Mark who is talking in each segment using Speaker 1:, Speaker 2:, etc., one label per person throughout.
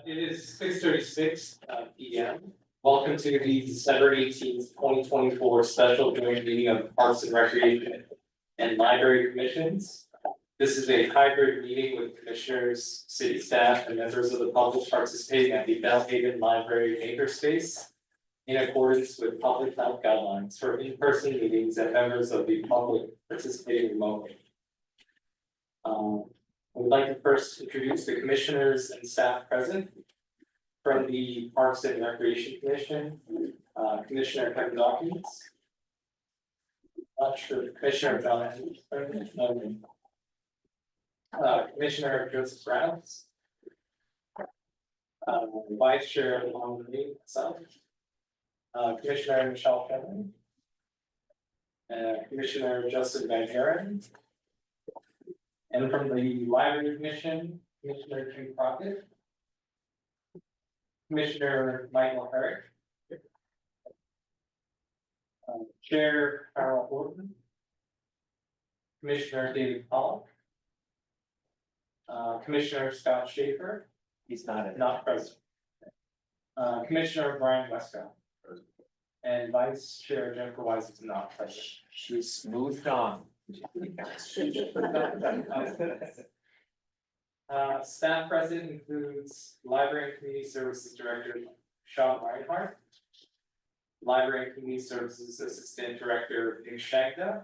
Speaker 1: It is 6:36 p.m. Welcome to the December 18th, 2024 special joint meeting of Parks and Recreation and Library Commissions. This is a hybrid meeting with commissioners, city staff, and members of the public participating at the Bellhaven Library makerspace in accordance with public health guidelines for in-person meetings and members of the public participating remotely. I would like to first introduce the commissioners and staff present. From the Parks and Recreation Commission, Commissioner Kevin Dawkins. Not sure, Commissioner John Andrews. Commissioner Joseph Rouse. Vice Chair along with me, myself. Commissioner Michelle Finley. Commissioner Justin Van Haren. And from the Library Commission, Commissioner Jim Crockett. Commissioner Michael Herrick. Chair Carol Horton. Commissioner David Pollock. Commissioner Scott Schaefer.
Speaker 2: He's not
Speaker 1: Not present. Commissioner Brian Westcott. And Vice Chair Jennifer Wise is not present.
Speaker 2: She's moved on.
Speaker 1: Staff present includes Library and Community Services Director Sean Reinhardt, Library and Community Services Assistant Director Nick Shagda,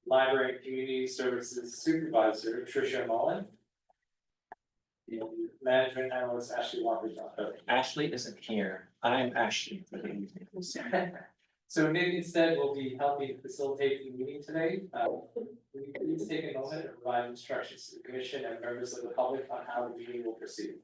Speaker 1: Library and Community Services Supervisor Tricia Mullen, and Management Analyst Ashley Walker.
Speaker 2: Ashley isn't here. I'm Ashley for the evening.
Speaker 1: So Nick instead will be helping facilitate the meeting today. Will you please take a moment and provide instructions to the commission and members of the public on how the meeting will proceed.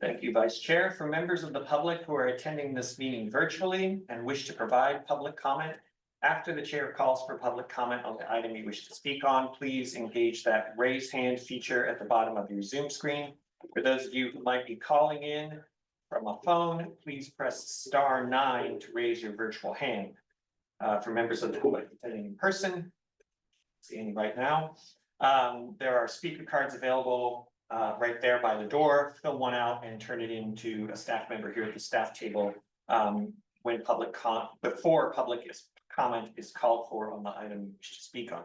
Speaker 2: Thank you, Vice Chair. For members of the public who are attending this meeting virtually and wish to provide public comment, after the chair calls for public comment on the item you wish to speak on, please engage that raise hand feature at the bottom of your Zoom screen. For those of you who might be calling in from a phone, please press *9 to raise your virtual hand. For members of the public attending in person, see any right now. There are speaker cards available right there by the door. Fill one out and turn it into a staff member here at the staff table when before public comment is called for on the item you wish to speak on.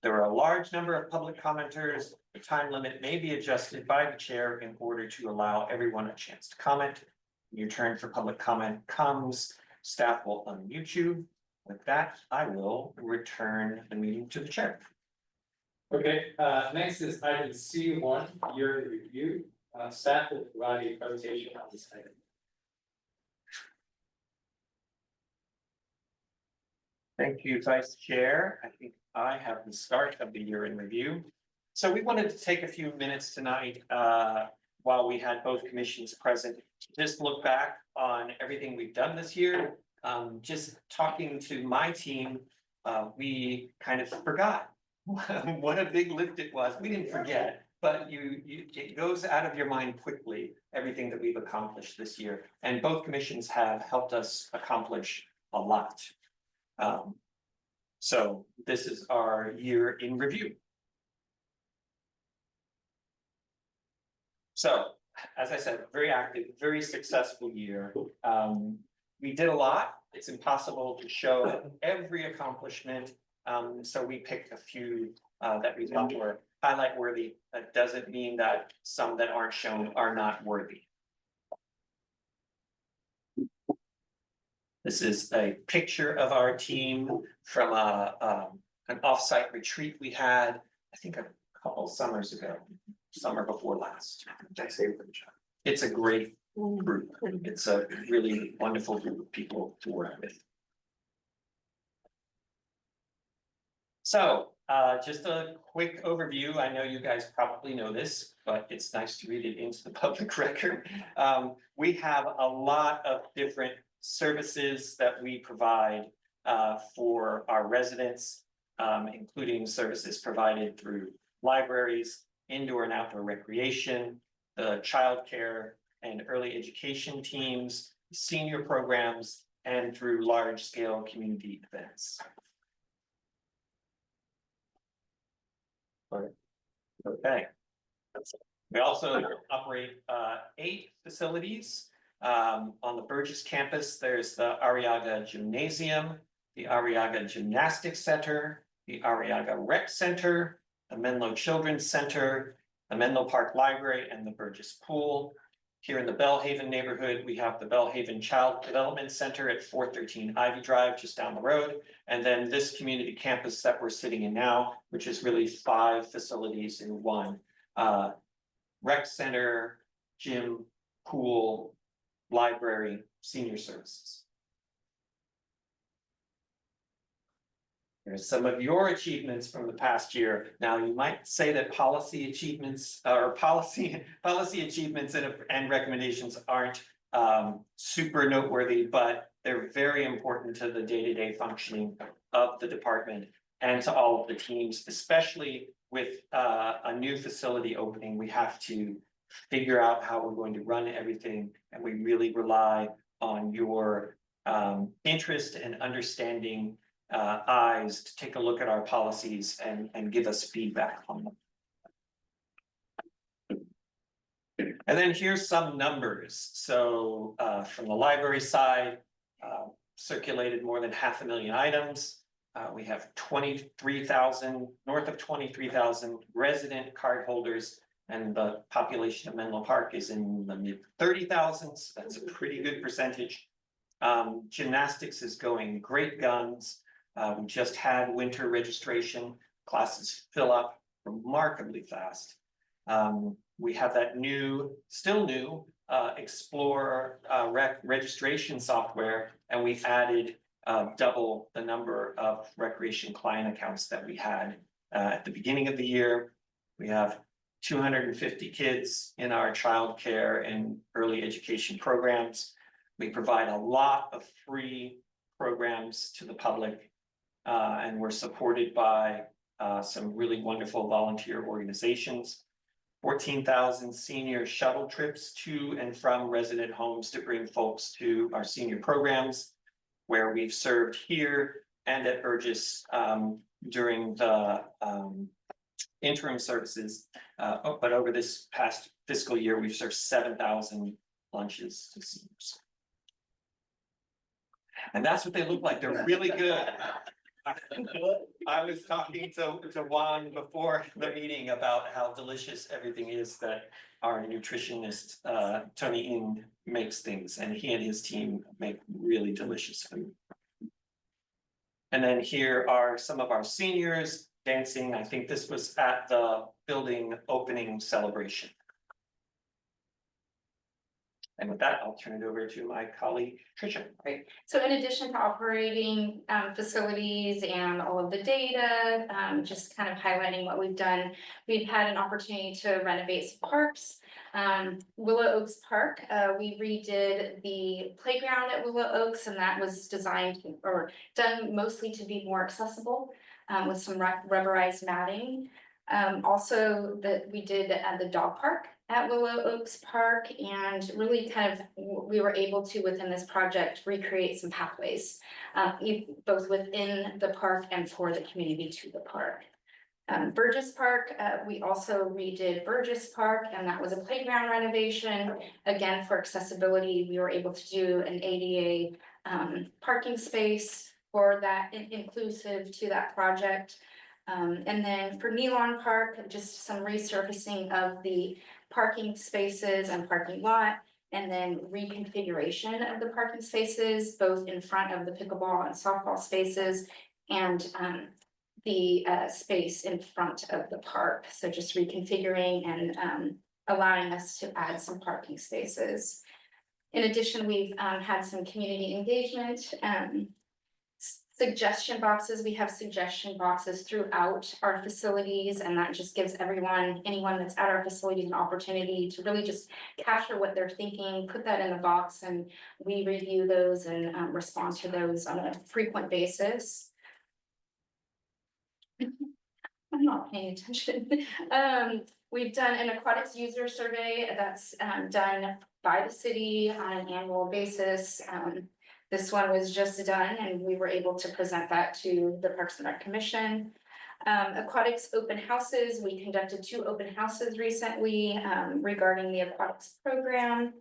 Speaker 2: There are a large number of public commenters. The time limit may be adjusted by the chair in order to allow everyone a chance to comment. When your turn for public comment comes, staff will unmute you. With that, I will return the meeting to the chair.
Speaker 1: Okay, next is item C1, year in review. Staff will provide a presentation on this item.
Speaker 2: Thank you, Vice Chair. I think I have the start of the year in review. So we wanted to take a few minutes tonight while we had both commissions present, to just look back on everything we've done this year. Just talking to my team, we kind of forgot what a big lift it was. We didn't forget, but it goes out of your mind quickly, everything that we've accomplished this year. And both commissions have helped us accomplish a lot. So this is our year in review. So, as I said, very active, very successful year. We did a lot. It's impossible to show every accomplishment. So we picked a few that we thought were highlight worthy. That doesn't mean that some that aren't shown are not worthy. This is a picture of our team from an offsite retreat we had, I think a couple summers ago, summer before last. It's a great group. It's a really wonderful group of people to work with. So just a quick overview. I know you guys probably know this, but it's nice to read it into the public record. We have a lot of different services that we provide for our residents, including services provided through libraries, indoor and outdoor recreation, the childcare and early education teams, senior programs, and through large-scale community events. Okay. We also operate 8 facilities. On the Burgess campus, there's the Arriaga Gymnasium, the Arriaga Gymnastics Center, the Arriaga Rec Center, the Menlo Children's Center, the Menlo Park Library, and the Burgess Pool. Here in the Bellhaven neighborhood, we have the Bellhaven Child Development Center at 413 Ivy Drive, just down the road. And then this community campus that we're sitting in now, which is really 5 facilities in one. Rec center, gym, pool, library, senior services. Here's some of your achievements from the past year. Now, you might say that policy achievements or policy achievements and recommendations aren't super noteworthy, but they're very important to the day-to-day functioning of the department and to all of the teams, especially with a new facility opening. We have to figure out how we're going to run everything, and we really rely on your interest and understanding eyes to take a look at our policies and give us feedback on them. And then here's some numbers. So from the library side, circulated more than 500,000 items. We have 23,000, north of 23,000 resident card holders, and the population of Menlo Park is in the mid 30,000s. That's a pretty good percentage. Gymnastics is going great guns. We just had winter registration. Classes fill up remarkably fast. We have that new, still new, Explore registration software, and we've added double the number of recreation client accounts that we had at the beginning of the year. We have 250 kids in our childcare and early education programs. We provide a lot of free programs to the public. And we're supported by some really wonderful volunteer organizations. 14,000 senior shuttle trips to and from resident homes to bring folks to our senior programs, where we've served here and at Burgess during the interim services. But over this past fiscal year, we've served 7,000 lunches to seniors. And that's what they look like. They're really good. I was talking to Juan before the meeting about how delicious everything is that our nutritionist, Tony Ng, makes things, and he and his team make really delicious food. And then here are some of our seniors dancing. I think this was at the building opening celebration. And with that, I'll turn it over to my colleague, Tricia.
Speaker 3: Right. So in addition to operating facilities and all of the data, just kind of highlighting what we've done, we've had an opportunity to renovate some parks. Willow Oaks Park, we redid the playground at Willow Oaks, and that was designed or done mostly to be more accessible with some rubberized matting. Also, that we did at the dog park at Willow Oaks Park, and really kind of we were able to, within this project, recreate some pathways, both within the park and for the community to the park. Burgess Park, we also redid Burgess Park, and that was a playground renovation. Again, for accessibility, we were able to do an ADA parking space for that, inclusive to that project. And then for Nealon Park, just some resurfacing of the parking spaces and parking lot, and then reconfiguration of the parking spaces, both in front of the pickleball and softball spaces, and the space in front of the park. So just reconfiguring and allowing us to add some parking spaces. In addition, we've had some community engagement. Suggestion boxes, we have suggestion boxes throughout our facilities, and that just gives anyone that's at our facilities an opportunity to really just capture what they're thinking, put that in the box, and we review those and respond to those on a frequent basis. I'm not paying attention. We've done an aquatics user survey that's done by the city on an annual basis. This one was just done, and we were able to present that to the Parks and Rec Commission. Aquatics open houses, we conducted 2 open houses recently, regarding the aquatics program.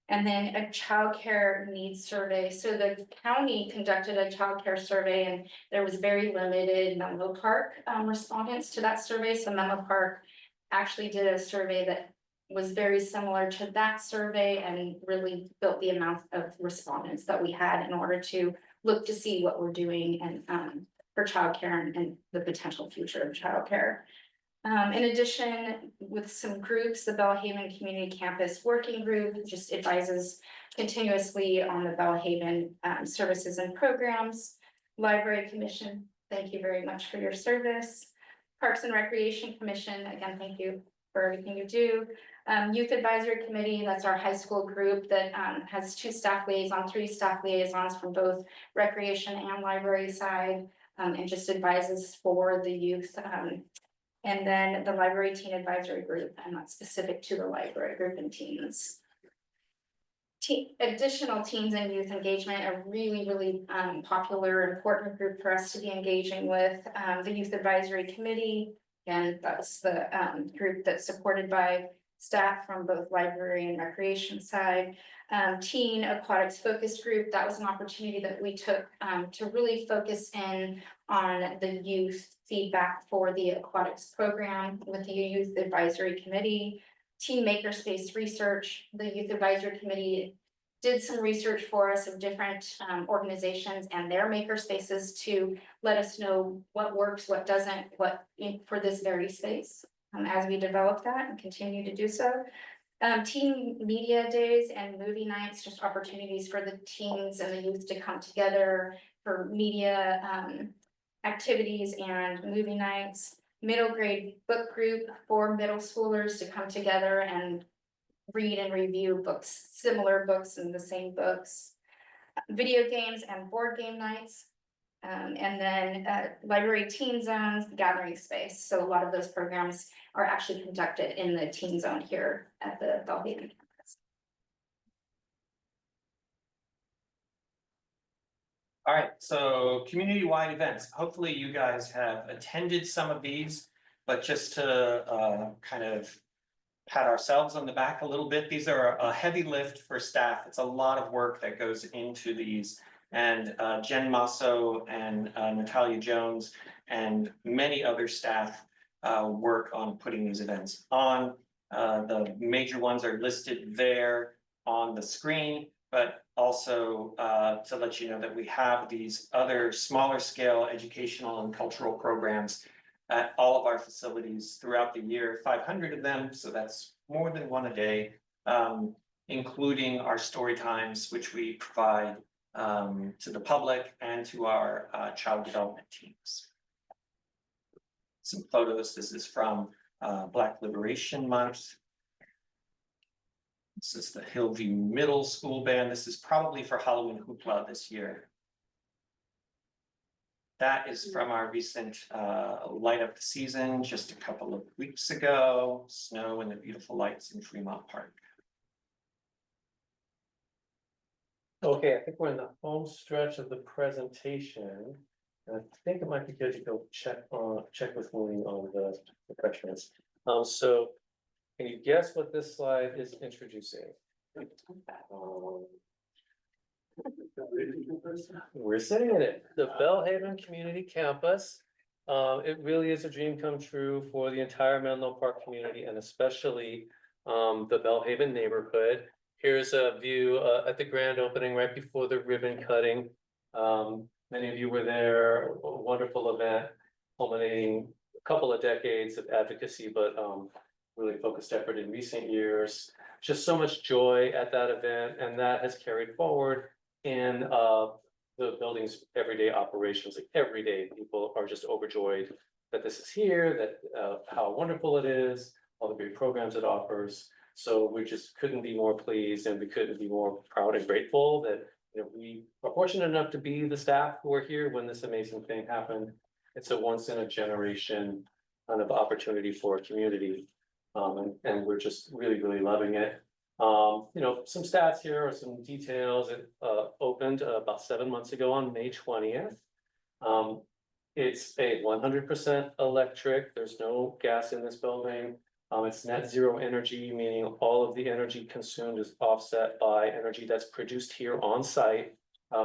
Speaker 3: And then a childcare needs survey. So the county conducted a childcare survey and there was very limited Menlo Park respondents to that survey. So Menlo Park actually did a survey that was very similar to that survey and really built the amount of respondents that we had in order to look to see what we're doing and for childcare and the potential future of childcare. In addition, with some groups, the Belhaven Community Campus Working Group just advises continuously on the Belhaven services and programs. Library Commission, thank you very much for your service. Parks and Recreation Commission, again, thank you for everything you do. Youth Advisory Committee, that's our high school group that has 2 staff liaisons, 3 staff liaisons from both recreation and library side, and just advises for the youth. And then the Library Teen Advisory Group, and that's specific to the library group and teens. Additional teens and youth engagement, a really popular, important group for us to be engaging with, the Youth Advisory Committee. And that's the group that's supported by staff from both library and recreation side. Teen Aquatics Focus Group, that was an opportunity that we took to really focus in on the youth feedback for the aquatics program with the Youth Advisory Committee. Teen Makerspace Research, the Youth Advisory Committee did some research for us of different organizations and their makerspaces to let us know what works, what doesn't, for this very space as we develop that and continue to do so. Teen media days and movie nights, just opportunities for the teens and the youth to come together for media activities and movie nights. Middle grade book group for middle schoolers to come together and read and review books, similar books and the same books. Video games and board game nights. And then library teen zones, gathering space. So a lot of those programs are actually conducted in the teen zone here at the Belhaven campus.
Speaker 2: All right, so community-wide events. Hopefully you guys have attended some of these, but just to kind of pat ourselves on the back a little bit, these are a heavy lift for staff. It's a lot of work that goes into these. And Jen Masso and Natalia Jones and many other staff work on putting these events on. The major ones are listed there on the screen, but also to let you know that we have these other smaller scale educational and cultural programs at all of our facilities throughout the year, 500 of them, so that's more than one a day, including our story times, which we provide to the public and to our child development teams. Some photos. This is from Black Liberation Month. This is the Hillview Middle School Band. This is probably for Halloween Hoopla this year. That is from our recent light up the season just a couple of weeks ago. Snow and the beautiful lights in Fremont Park.
Speaker 4: Okay, I think we're in the home stretch of the presentation. And I think it might be good to go check with Mooney on the questions. So can you guess what this slide is introducing? We're sitting in it, the Belhaven Community Campus. It really is a dream come true for the entire Menlo Park community and especially the Belhaven neighborhood. Here's a view at the grand opening right before the ribbon cutting. Many of you were there, a wonderful event, culminating a couple of decades of advocacy, but really focused effort in recent years. Just so much joy at that event, and that has carried forward in the building's everyday operations. Like every day, people are just overjoyed that this is here, that how wonderful it is, all the great programs it offers. So we just couldn't be more pleased, and we couldn't be more proud and grateful that we are fortunate enough to be the staff who were here when this amazing thing happened. It's a once in a generation kind of opportunity for a community. And we're just really loving it. Some stats here or some details. It opened about 7 months ago on May 20th. It's a 100% electric, there's no gas in this building. It's net zero energy, meaning all of the energy consumed is offset by energy that's produced here on site.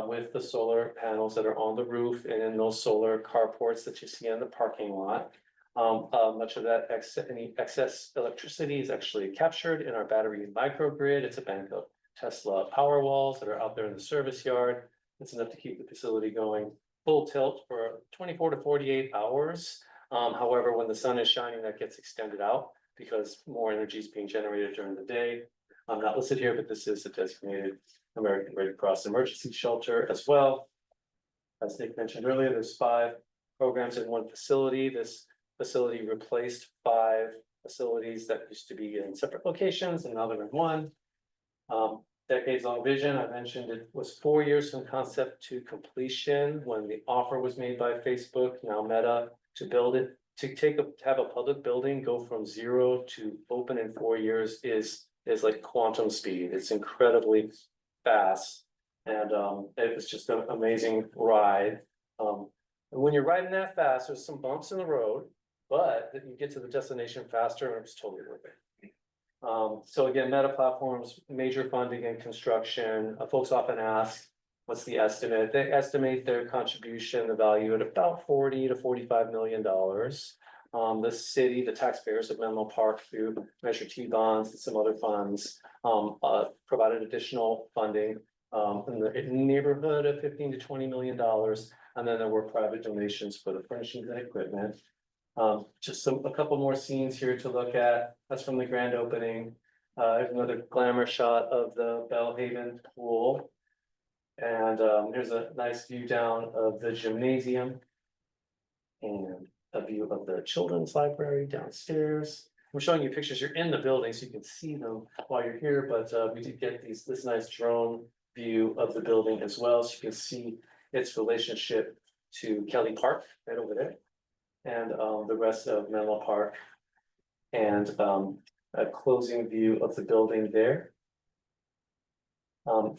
Speaker 4: With the solar panels that are on the roof and in those solar carports that you see in the parking lot. Much of that any excess electricity is actually captured in our battery microgrid. It's a bank of Tesla power walls that are out there in the service yard. It's enough to keep the facility going full tilt for 24 to 48 hours. However, when the sun is shining, that gets extended out because more energy is being generated during the day. I'm not listed here, but this is a designated American Red Cross emergency shelter as well. As Nick mentioned earlier, there's 5 programs in one facility. This facility replaced 5 facilities that used to be in separate locations and now they're in one. Decades-long vision, I mentioned it was 4 years from concept to completion when the offer was made by Facebook, now Meta, to build it. To have a public building go from 0 to open in 4 years is like quantum speed. It's incredibly fast. And it was just an amazing ride. And when you're riding that fast, there's some bumps in the road, but you get to the destination faster and it's totally worth it. So again, Meta Platforms, major funding and construction. Folks often ask, what's the estimate? They estimate their contribution, the value at about $40 to $45 million. The city, the taxpayers of Menlo Park through Measure T bonds and some other funds provided additional funding in the neighborhood of $15 to $20 million. And then there were private donations for the furnishings and equipment. Just a couple more scenes here to look at. That's from the grand opening. Here's another glamour shot of the Bellhaven pool. And here's a nice view down of the gymnasium. And a view of the children's library downstairs. I'm showing you pictures. You're in the building, so you can see them while you're here, but we did get this nice drone view of the building as well, so you can see its relationship to Kelly Park right over there. And the rest of Menlo Park. And a closing view of the building there.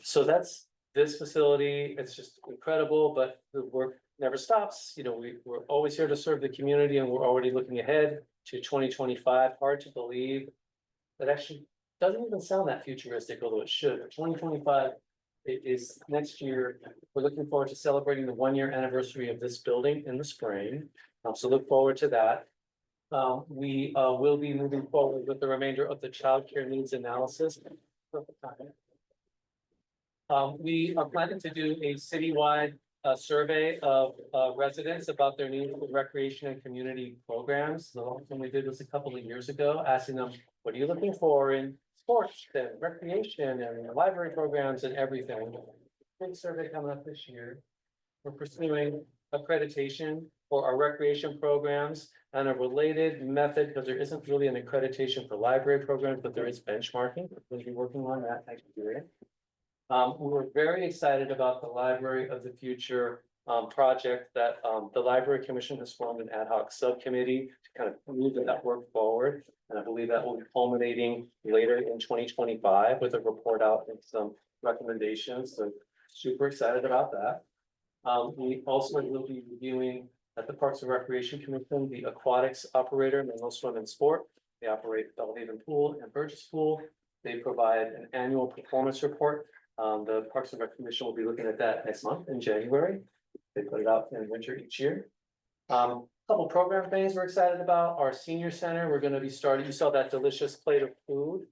Speaker 4: So that's this facility. It's just incredible, but the work never stops. You know, we're always here to serve the community and we're already looking ahead to 2025. Hard to believe. That actually doesn't even sound that futuristic, although it should. 2025 is next year. We're looking forward to celebrating the 1-year anniversary of this building in the spring. So look forward to that. We will be moving forward with the remainder of the childcare needs analysis. We are planning to do a citywide survey of residents about their needs for recreation and community programs. The last one we did was a couple of years ago, asking them, what are you looking for in sports and recreation and library programs and everything. Big survey coming up this year. We're pursuing accreditation for our recreation programs and a related method, because there isn't really an accreditation for library programs, but there is benchmarking. We'll be working on that next year. We were very excited about the Library of the Future project that the Library Commission has formed an ad hoc subcommittee to kind of move that work forward. And I believe that will be culminating later in 2025 with a report out and some recommendations. So super excited about that. We also will be reviewing at the Parks and Recreation Commission, the aquatics operator, Menlo Swim and Sport. They operate Bellhaven Pool and Burgess Pool. They provide an annual performance report. The Parks and Rec Commission will be looking at that next month in January. They put it out in winter each year. Couple program things we're excited about. Our senior center, we're going to be starting. You saw that delicious plate of food.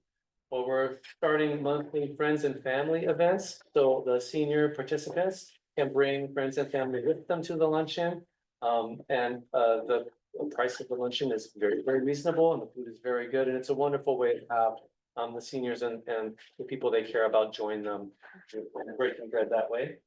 Speaker 4: Well, we're starting monthly friends and family events. So the senior participants can bring friends and family with them to the luncheon. And the price of the luncheon is very, very reasonable and the food is very good. And it's a wonderful way to have the seniors and the people they care about join them and breaking bread that way.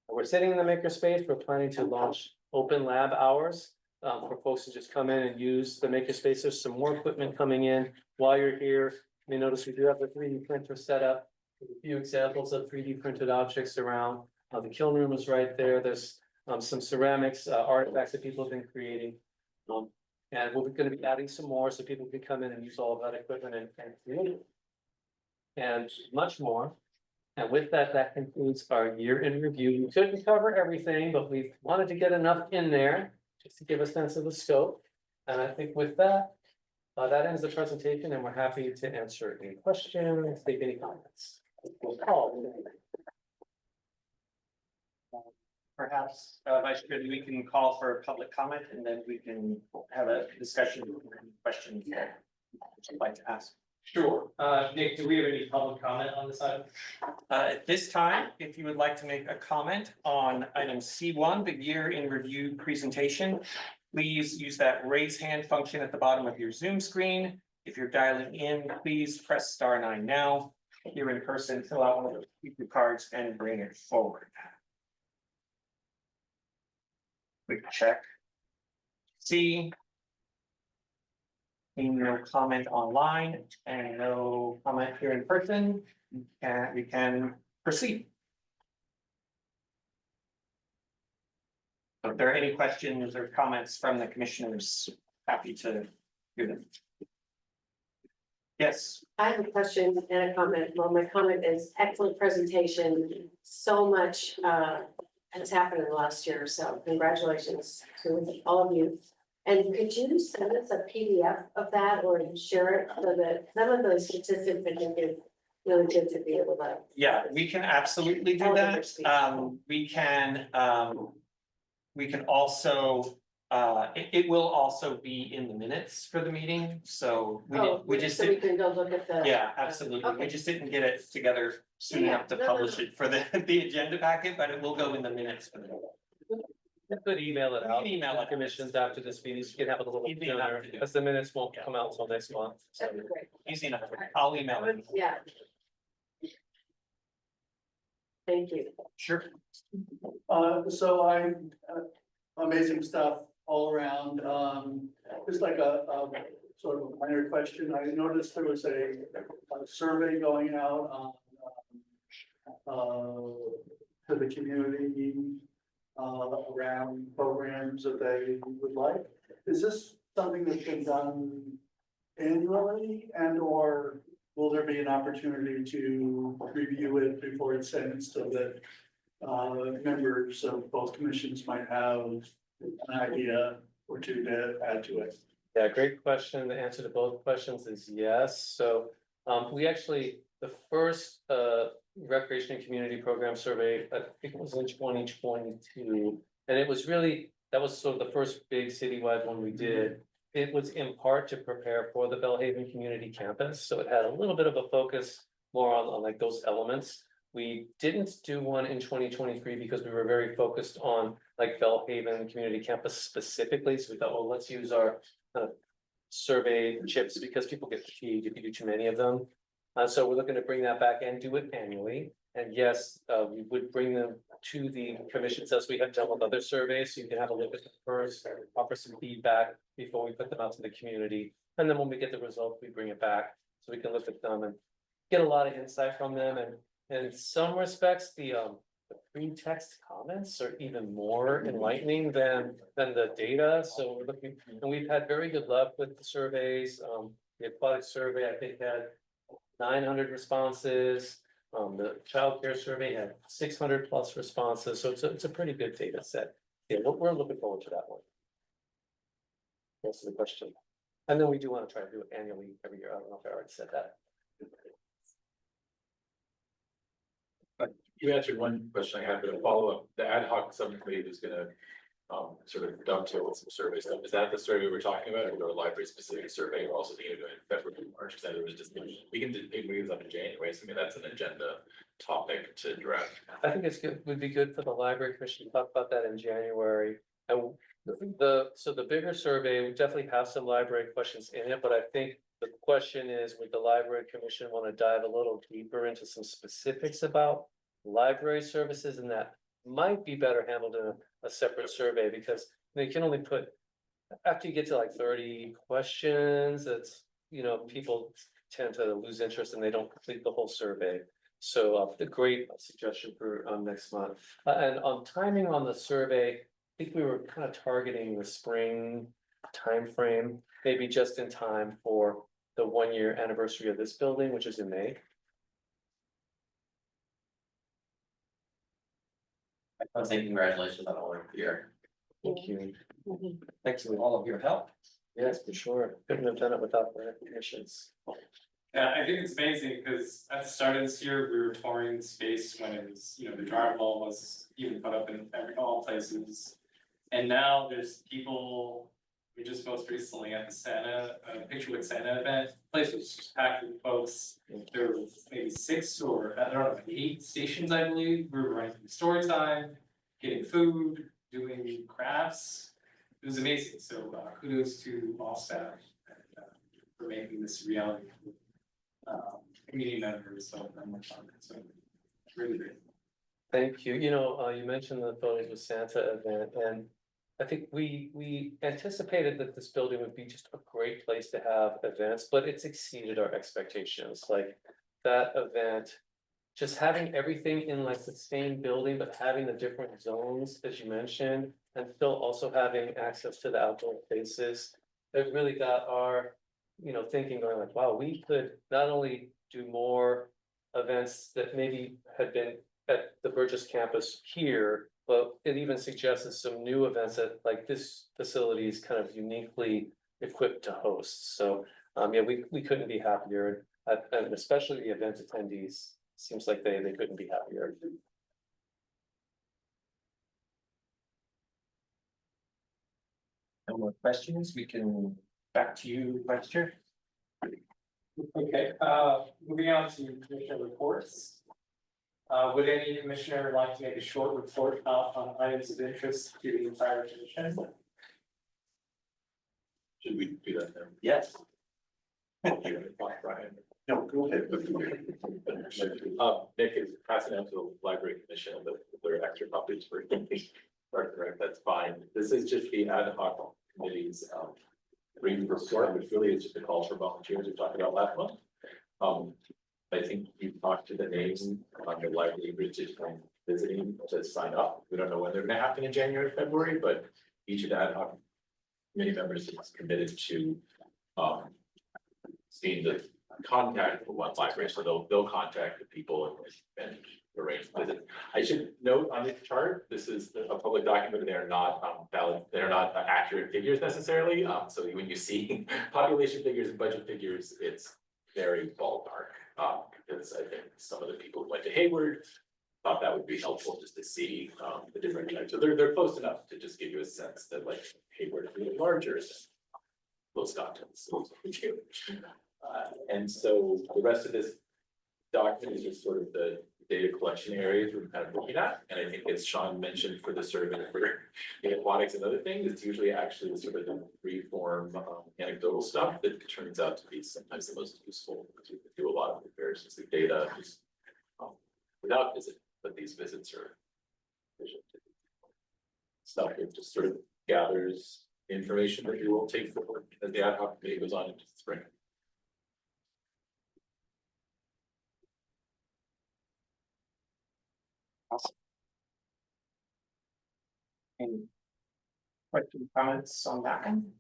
Speaker 4: We're sitting in the makerspace. We're planning to launch open lab hours for folks to just come in and use the makerspace. There's some more equipment coming in while you're here. You may notice we do have the 3D printer set up with a few examples of 3D printed objects around. The kiln room is right there. There's some ceramics artifacts that people have been creating. And we're going to be adding some more so people can come in and use all of that equipment and create it. And much more. And with that, that concludes our year in review. We couldn't cover everything, but we wanted to get enough in there just to give a sense of the scope. And I think with that, that ends the presentation and we're happy to answer any questions, take any comments.
Speaker 2: Perhaps, Vice Chair, we can call for public comment and then we can have a discussion, questions that you'd like to ask.
Speaker 1: Sure. Nick, do we have any public comment on this item?
Speaker 2: At this time, if you would like to make a comment on item C1, the year in review presentation, please use that raise hand function at the bottom of your Zoom screen. If you're dialing in, please press *9 now. If you're in person, fill out one of those speaker cards and bring it forward. Quick check. See. Seeing no comment online and no comment here in person, we can proceed. So if there are any questions or comments from the commissioners, happy to hear them. Yes,
Speaker 5: I have a question and a comment. Well, my comment is excellent presentation. So much has happened in the last year, so congratulations to all of you. And could you send us a PDF of that or share it so that some of those statistics I think is really good to be able to.
Speaker 2: yeah, we can absolutely do that. We can also, it will also be in the minutes for the meeting, so we just
Speaker 5: So we
Speaker 2: didn't.
Speaker 5: can go look at the.
Speaker 2: Yeah, absolutely. We
Speaker 5: Okay.
Speaker 2: just didn't get it together soon
Speaker 5: Yeah,
Speaker 2: enough to
Speaker 5: no.
Speaker 2: publish it for the agenda packet, but it will go in the minutes for the.
Speaker 4: You could email it
Speaker 2: You
Speaker 4: out.
Speaker 2: can email
Speaker 4: to
Speaker 2: it.
Speaker 4: commissions after this meeting, you can have it a little
Speaker 2: Easy enough
Speaker 4: sooner,
Speaker 2: to do.
Speaker 4: because the minutes won't come out until next month. So
Speaker 5: That'd be great.
Speaker 2: Easy enough. I'll email it.
Speaker 5: Yeah. Thank you.
Speaker 2: Sure.
Speaker 6: Amazing stuff all around, just like a sort of a minor question, I noticed there was a survey going out on to the community around programs that they would like. Is this something that's been done annually, and or will there be an opportunity to review it before it's sent so that members of both commissions might have an idea or two to add to it?
Speaker 4: Yeah, great question. The answer to both questions is yes. So we actually, the first recreation and community program survey, I think it was in 2022. And it was really, that was sort of the first big citywide one we did. It was in part to prepare for the Bellhaven Community Campus. So it had a little bit of a focus more on like those elements. We didn't do one in 2023 because we were very focused on like Bellhaven Community Campus specifically. So we thought, well, let's use our survey chips because people get fatigued if you do too many of them. So we're looking to bring that back and do it annually. And yes, we would bring them to the commissions as we have done with other surveys. So you can have a look at them first, offer some feedback before we put them out to the community. And then when we get the results, we bring it back so we can look at them and get a lot of insight from them. And in some respects, the pre-text comments are even more enlightening than the data. So we're looking, and we've had very good luck with the surveys. The aquatic survey, I think, had 900 responses. The childcare survey had 600 plus responses. So it's a pretty good data set. Yeah, we're looking forward to that one. That's the question. And then we do want to try to do it annually every year. I don't know if I already said that.
Speaker 7: You answered one question I had, but a follow-up, the ad hoc subcommittee is gonna sort of dovetail with some survey stuff. Is that the survey we're talking about, or the library specific survey? We're also thinking about in February, March, because there was just, we can do meetings up in January, so I mean, that's an agenda topic to address.
Speaker 4: I think it's good, would be good for the library commission to talk about that in January. And so the bigger survey, we definitely have some library questions in it, but I think the question is, would the library commission want to dive a little deeper into some specifics about library services? And that might be better handled in a separate survey, because they can only put, after you get to like 30 questions, it's, you know, people tend to lose interest and they don't complete the whole survey. So the great suggestion for next month. And on timing on the survey, I think we were kind of targeting the spring timeframe, maybe just in time for the 1-year anniversary of this building, which is in May.
Speaker 8: I was saying congratulations on all of your
Speaker 4: Thank you.
Speaker 2: Thanks for all of your help.
Speaker 4: Yes, for sure. Couldn't have done it without the commissions.
Speaker 1: Yeah, I think it's amazing, because at the start of this year, we were touring space when it was, the drywall was even put up in all places. And now there's people, we just most recently at the Santa, Picture with Santa event, place was just packed with folks. There were maybe 6 or, I don't know, 8 stations, I believe, we were running story time, getting food, doing crafts. It was amazing, so kudos to all staff for making this reality. Community members, so really great.
Speaker 4: Thank you. You mentioned the Photos with Santa event, and I think we anticipated that this building would be just a great place to have events, but it's exceeded our expectations. Like that event, just having everything in like the same building, but having the different zones, as you mentioned, and still also having access to the outdoor spaces. It really got our, thinking going like, wow, we could not only do more events that maybe had been at the Burgess campus here, but it even suggested some new events that like this facility is kind of uniquely equipped to host. So, yeah, we couldn't be happier, and especially the event attendees, seems like they couldn't be happier.
Speaker 2: No more questions, we can back to you, Vice Chair.
Speaker 1: Okay, moving on to commissioner reports. Would any commissioner like to make a short report on items of interest to the entire commission?
Speaker 7: Should we do that now?
Speaker 2: Yes.
Speaker 7: Brian.
Speaker 6: No, go ahead.
Speaker 7: Nick is passing out to the library commission, but there are extra copies for correct, that's fine. This is just the ad hoc committee's brief report, which really is just a call for volunteers we talked about last month. I think you talked to the names on the library bridges from visiting to sign up. We don't know when they're gonna happen in January, February, but each of the ad hoc committee members is committed to seeing the contact for one library, so they'll contact the people and arrange visits. I should note on this chart, this is a public document, and they are not valid, they're not accurate figures necessarily. So when you see population figures and budget figures, it's very ballpark. Because I think some of the people who went to Hayward thought that would be helpful just to see the different types. So they're close enough to just give you a sense that like Hayward is really larger than Los Gatos. And so the rest of this document is just sort of the data collection areas we're kind of looking at. And I think as Sean mentioned for the survey for the aquatics and other things, it's usually actually sort of the free form anecdotal stuff that turns out to be sometimes the most useful, because you can do a lot of comparisons of data just without visit, but these visits are stuff that just sort of gathers information that you will take forward as the ad hoc committee goes on into the spring.
Speaker 2: Any questions, comments on that one?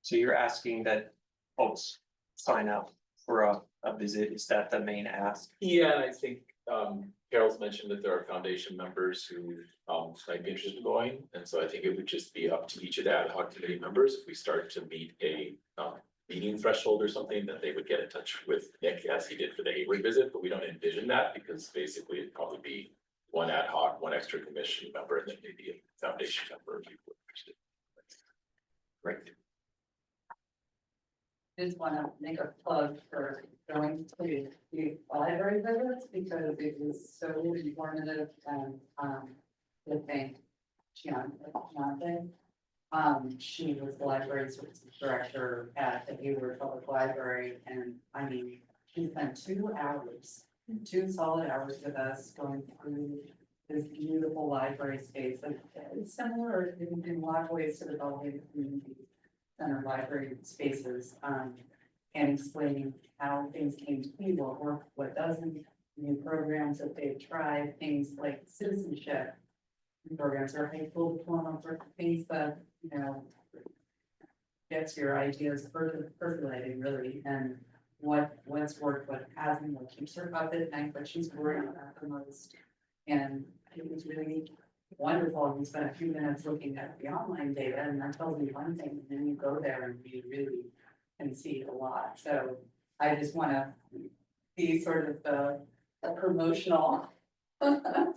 Speaker 2: So you're asking that folks sign up for a visit, is that the main ask?
Speaker 7: Yeah, and I think Carol's mentioned that there are foundation members who might be interested in going, and so I think it would just be up to each of the ad hoc committee members if we start to meet a meeting threshold or something, that they would get in touch with Nick as he did for the Hayward visit, but we don't envision that because basically it'd probably be one ad hoc, one extra commission member, and then maybe a foundation member if people are interested. Great.
Speaker 8: Just wanna make a plug for going to the library visits because it is so informative and, to thank Gianna. She was the library services director at the Hayward Public Library, and I mean, she spent 2 hours, 2 solid hours with us going through this beautiful library space. And it's similar in a lot of ways to the Bellhaven Community Center library spaces, and explaining how things came to be, what worked, what doesn't, new programs that they've tried, things like citizenship programs or high school diploma for things that, gets your ideas percolating really, and what's worked, what hasn't, what keeps her up at night, what she's worried about the most. And it was really wonderful, and we spent a few minutes looking at the online data, and that tells me one thing, and then you go there and you really can see a lot, so I just wanna be sort of the promotional ad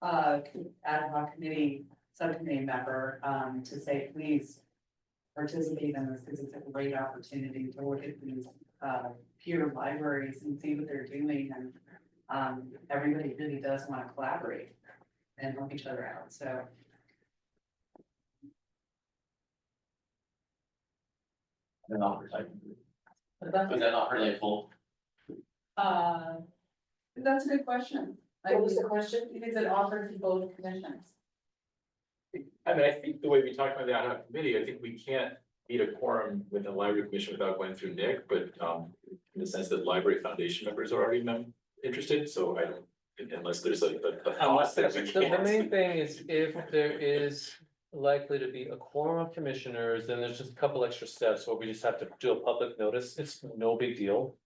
Speaker 8: hoc committee, subcommittee member, to say, please participate in this, because it's a great opportunity to look at these, peer libraries and see what they're doing, and, everybody really does wanna collaborate and help each other out, so.
Speaker 1: They're not recycling.
Speaker 8: But that's,
Speaker 1: Was that not relatable?
Speaker 8: that's a good question.
Speaker 5: What was the question?
Speaker 8: Is it offered to both commissions?
Speaker 7: I mean, I think the way we talked about the ad hoc committee, I think we can't meet a quorum with the library commission without going through Nick, but in the sense that library foundation members are already interested, so I don't, unless there's a.
Speaker 2: Unless there's a
Speaker 4: The main thing is if there is likely to be a quorum of commissioners, then there's just a couple extra steps where we just have to do a public notice. It's no big deal.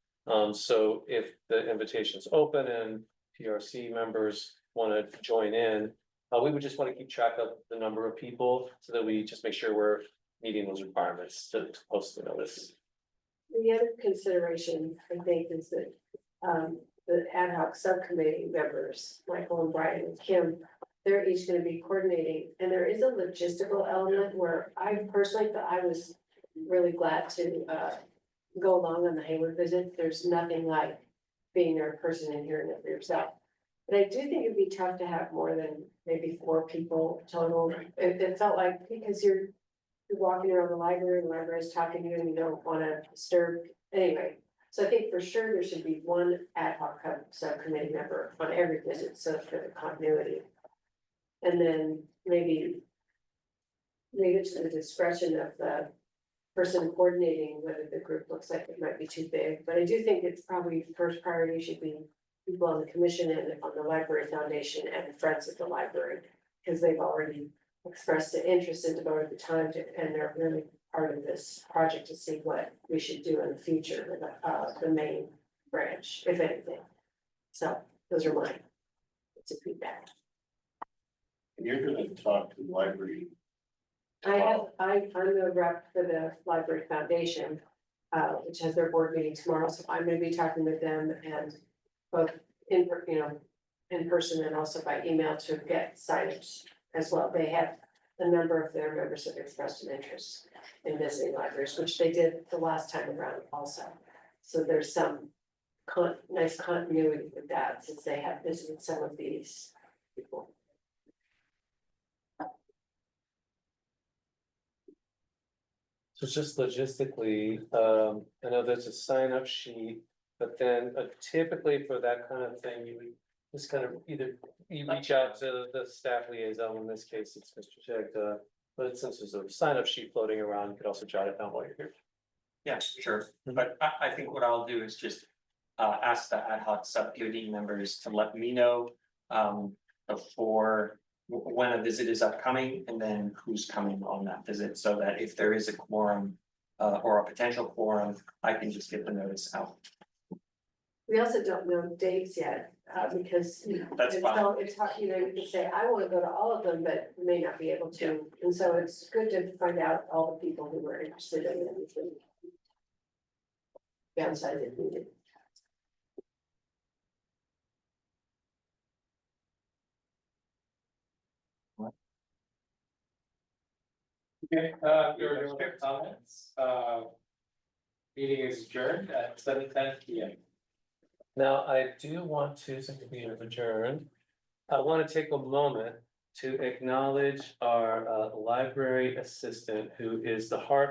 Speaker 4: So if the invitation's open and PRC members wanna join in, we would just wanna keep track of the number of people so that we just make sure we're meeting those requirements to post the notice.
Speaker 5: The other consideration, I think, is that, the ad hoc subcommittee members, Michael and Brian and Kim, they're each gonna be coordinating, and there is a logistical element where I personally thought I was really glad to, go along on the Hayward visit. There's nothing like being there in person and hearing it for yourself. But I do think it'd be tough to have more than maybe 4 people total. It felt like, because you're walking around the library's talking to you, and you don't wanna disturb, anyway. So I think for sure there should be one ad hoc subcommittee member on every visit, so for the continuity. And then maybe leave it to the discretion of the person coordinating whether the group looks like it might be too big. But I do think it's probably first priority should be people on the commission and on the library foundation and friends of the library, because they've already expressed an interest and devoted the time to, and they're really part of this project to see what we should do in the future with the main branch, if anything. So those are mine. It's a feedback.
Speaker 6: You're gonna talk to the library.
Speaker 5: I'm the rep for the library foundation, which has their board meeting tomorrow, so I'm gonna be talking with them and both in person and also by email to get signups as well. They have a number of their members have expressed an interest in visiting libraries, which they did the last time around also. So there's some nice continuity with that, since they have visited some of these people.
Speaker 4: So just logistically, I know there's a sign up sheet, but then typically for that kind of thing, you would just kind of either you reach out to the staff liaison, in this case, it's Mr. Jagda. But since there's a sign up sheet floating around, you could also jot it down while you're here.
Speaker 2: Yeah, sure, but I think what I'll do is just ask the ad hoc subcommittee members to let me know before when a visit is upcoming, and then who's coming on that visit, so that if there is a quorum or a potential quorum, I can just get the notice out.
Speaker 5: We also don't know dates yet, because
Speaker 2: That's
Speaker 5: it's
Speaker 2: fine.
Speaker 5: so, it's hard, you can say, I wanna go to all of them, but may not be able to. And so it's good to find out all the people who were interested in it. Downside if needed.
Speaker 1: Okay, there are no other comments, meeting is adjourned at 7:10 PM.
Speaker 4: Now, I do want to, since we have adjourned, I want to take a moment to acknowledge our library assistant, who is the heart